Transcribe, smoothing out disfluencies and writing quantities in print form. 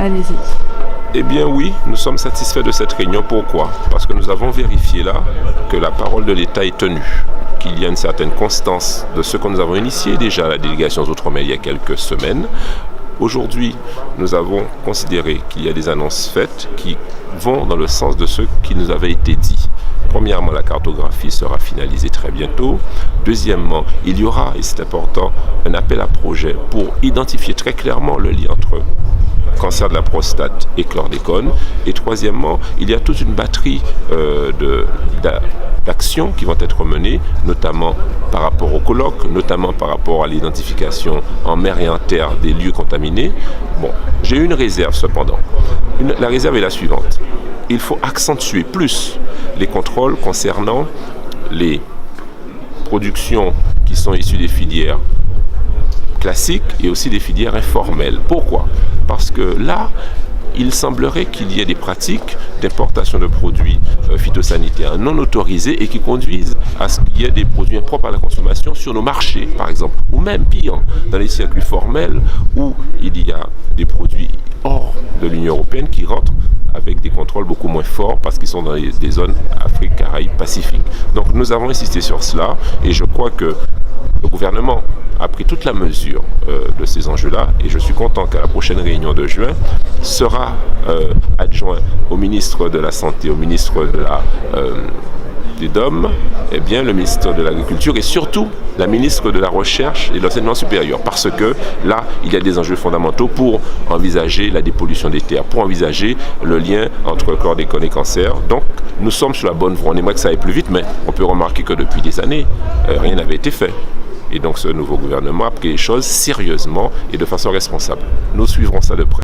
Allez-y. Eh bien oui, nous sommes satisfaits de cette réunion. Pourquoi ? Parce que nous avons vérifié là que la parole de l'État est tenue, qu'il y a une certaine constance de ce que nous avons initié déjà à la délégation aux Outre-mer il y a quelques semaines. Aujourd'hui, nous avons considéré qu'il y a des annonces faites qui vont dans le sens de ce qui nous avait été dit. Premièrement, la cartographie sera finalisée très bientôt. Deuxièmement, il y aura, et c'est important, un appel à projet pour identifier très clairement le lien entre cancer de la prostate et chlordécone. Et troisièmement, il y a toute une batterie d'actions qui vont être menées, notamment par rapport au colloque, notamment par rapport à l'identification en mer et en terre des lieux contaminés. Bon, j'ai une réserve cependant. La réserve est la suivante. Il faut accentuer plus les contrôles concernant les productions qui sont issues des filières classiques et aussi des filières informelles. Pourquoi ? Parce que là, il semblerait qu'il y ait des pratiques d'importation de produits phytosanitaires non autorisés et qui conduisent à ce qu'il y ait des produits impropres à la consommation sur nos marchés, par exemple, ou même pire, dans les circuits formels où il y a des produits hors de l'Union européenne qui rentrent avec des contrôles beaucoup moins forts parce qu'ils sont dans des zones Afrique, Caraïbes, Pacifique. Donc nous avons insisté sur cela et je crois que le gouvernement a pris toute la mesure de ces enjeux-là et je suis content qu'à la prochaine réunion de juin sera adjoint au ministre de la Santé, au ministre des DOM, eh bien, le ministre de l'Agriculture et surtout la ministre de la Recherche et de l'Enseignement supérieur. Parce que là, il y a des enjeux fondamentaux pour envisager la dépollution des terres, pour envisager le lien entre chlordécone et cancer. Donc, nous sommes sur la bonne voie. On aimerait que ça aille plus vite, mais on peut remarquer que depuis des années, rien n'avait été fait. Et donc, ce nouveau gouvernement a pris les choses sérieusement et de façon responsable. Nous suivrons ça de près.